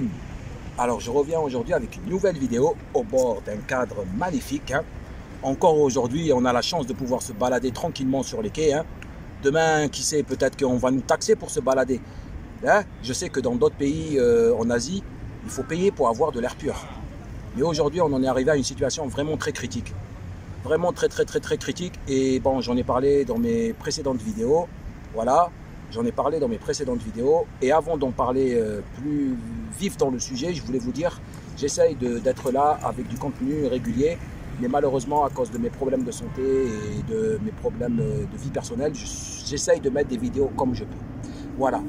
Kim. Alors je reviens aujourd'hui avec une nouvelle vidéo au bord d'un cadre magnifique. Encore aujourd'hui, on a la chance de pouvoir se balader tranquillement sur les quais. Demain, qui sait, peut-être qu'on va nous taxer pour se balader. Je sais que dans d'autres pays en Asie, il faut payer pour avoir de l'air pur. Mais aujourd'hui, on en est arrivé à une situation vraiment très critique. Vraiment très critique. Et bon, j'en ai parlé dans mes précédentes vidéos. Voilà. J'en ai parlé dans mes précédentes vidéos et avant d'en parler plus vif dans le sujet, je voulais vous dire, j'essaye d'être là avec du contenu régulier, mais malheureusement à cause de mes problèmes de santé et de mes problèmes de vie personnelle, j'essaye de mettre des vidéos comme je peux. Voilà.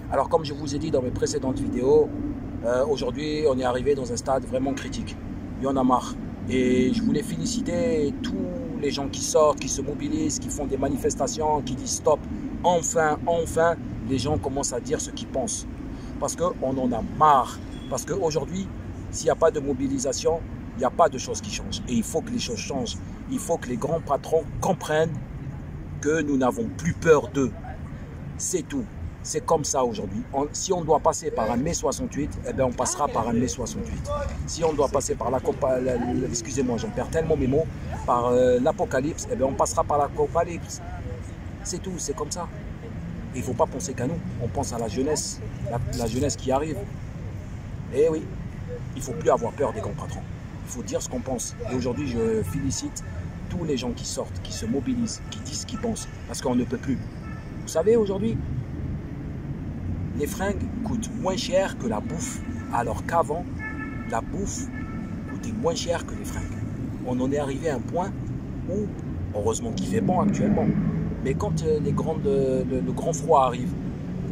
Alors comme je vous ai dit dans mes précédentes vidéos, aujourd'hui on est arrivé dans un stade vraiment critique. Il y en a marre. Et je voulais féliciter tous les gens qui sortent, qui se mobilisent, qui font des manifestations, qui disent stop. Enfin, les gens commencent à dire ce qu'ils pensent. Parce qu'on en a marre. Parce qu'aujourd'hui, s'il n'y a pas de mobilisation, il n'y a pas de choses qui changent. Et il faut que les choses changent. Il faut que les grands patrons comprennent que nous n'avons plus peur d'eux. C'est tout. C'est comme ça aujourd'hui. Si on doit passer par un mai 68, eh bien on passera par un mai 68. Si on doit passer par excusez-moi, j'en perds tellement mes mots, par l'apocalypse, eh bien on passera par l'apocalypse. C'est tout, c'est comme ça. Il ne faut pas penser qu'à nous, on pense à la jeunesse, la jeunesse qui arrive. Et oui, il ne faut plus avoir peur des grands patrons. Il faut dire ce qu'on pense. Et aujourd'hui, je félicite tous les gens qui sortent, qui se mobilisent, qui disent ce qu'ils pensent, parce qu'on ne peut plus. Vous savez, aujourd'hui, les fringues coûtent moins cher que la bouffe, alors qu'avant, la bouffe coûtait moins cher que les fringues. On en est arrivé à un point où, heureusement qu'il fait bon actuellement, mais quand le grand froid arrive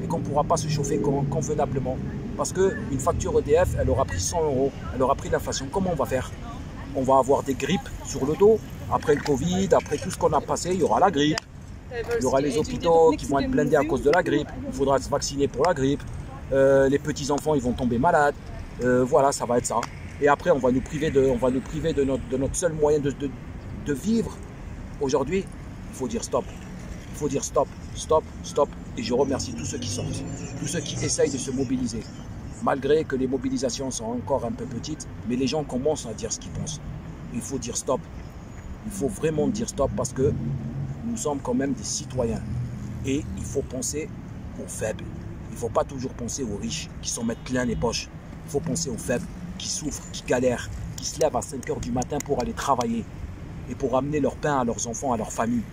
et qu'on ne pourra pas se chauffer convenablement, parce qu'une facture EDF, elle aura pris 100 €, elle aura pris l'inflation, comment on va faire? On va avoir des grippes sur le dos. Après le Covid, après tout ce qu'on a passé, il y aura la grippe. Il y aura les hôpitaux qui vont être blindés à cause de la grippe. Il faudra se vacciner pour la grippe. Les petits-enfants, ils vont tomber malades. Voilà, ça va être ça. Et après, on va nous priver de notre seul moyen de vivre. Aujourd'hui, il faut dire stop. Il faut dire stop, stop, stop. Et je remercie tous ceux qui sortent, tous ceux qui essayent de se mobiliser. Malgré que les mobilisations sont encore un peu petites, mais les gens commencent à dire ce qu'ils pensent. Il faut dire stop. Il faut vraiment dire stop parce que nous sommes quand même des citoyens. Et il faut penser aux faibles. Il ne faut pas toujours penser aux riches qui s'en mettent plein les poches. Il faut penser aux faibles qui souffrent, qui galèrent, qui se lèvent à 5 h du matin pour aller travailler et pour amener leur pain à leurs enfants, à leur famille.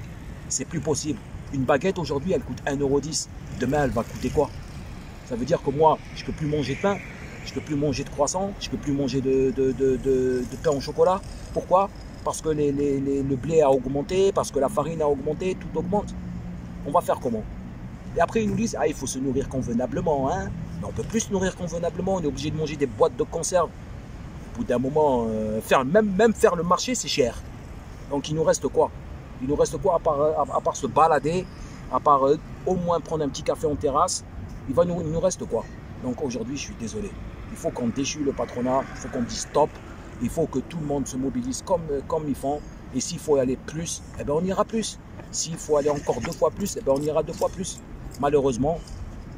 C'est plus possible. Une baguette aujourd'hui, elle coûte 1,10 €. Demain, elle va coûter quoi? Ça veut dire que moi, je ne peux plus manger de pain, je ne peux plus manger de croissant, je ne peux plus manger de pain au chocolat. Pourquoi? Parce que le blé a augmenté, parce que la farine a augmenté, tout augmente. On va faire comment? Et après, ils nous disent, ah, il faut se nourrir convenablement. Hein? Mais on ne peut plus se nourrir convenablement, on est obligé de manger des boîtes de conserve. Au bout d'un moment, même faire le marché, c'est cher. Donc il nous reste quoi? Il nous reste quoi à part se balader, à part au moins prendre un petit café en terrasse? Il nous reste quoi? Donc aujourd'hui, je suis désolé. Il faut qu'on déchue le patronat, il faut qu'on dise stop. Il faut que tout le monde se mobilise comme ils font. Et s'il faut aller plus, eh ben on ira plus. S'il faut aller encore 2 fois plus, eh ben on ira 2 fois plus. Malheureusement,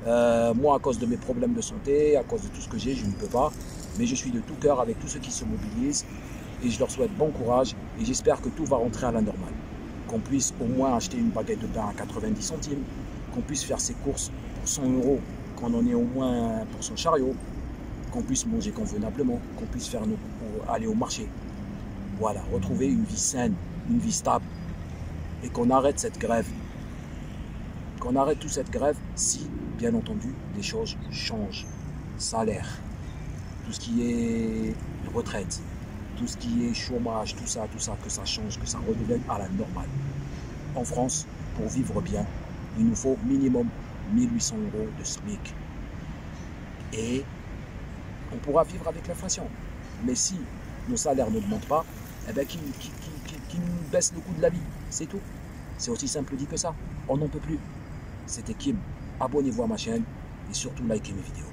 moi, à cause de mes problèmes de santé, à cause de tout ce que j'ai, je ne peux pas. Mais je suis de tout cœur avec tous ceux qui se mobilisent. Et je leur souhaite bon courage. Et j'espère que tout va rentrer à la normale. Qu'on puisse au moins acheter une baguette de pain à 90 centimes. Qu'on puisse faire ses courses pour 100 €. Qu'on en ait au moins pour son chariot. Qu'on puisse manger convenablement, qu'on puisse aller au marché. Voilà, retrouver une vie saine, une vie stable. Et qu'on arrête cette grève. Qu'on arrête toute cette grève si, bien entendu, les choses changent. Salaire, tout ce qui est retraite, tout ce qui est chômage, tout ça, que ça change, que ça redevienne à la normale. En France, pour vivre bien, il nous faut minimum 1800 € de SMIC. Et on pourra vivre avec l'inflation. Mais si nos salaires n'augmentent pas, eh bien qu'ils nous baissent le coût de la vie. C'est tout. C'est aussi simple dit que ça. On n'en peut plus. C'était Kim. Abonnez-vous à ma chaîne et surtout likez mes vidéos.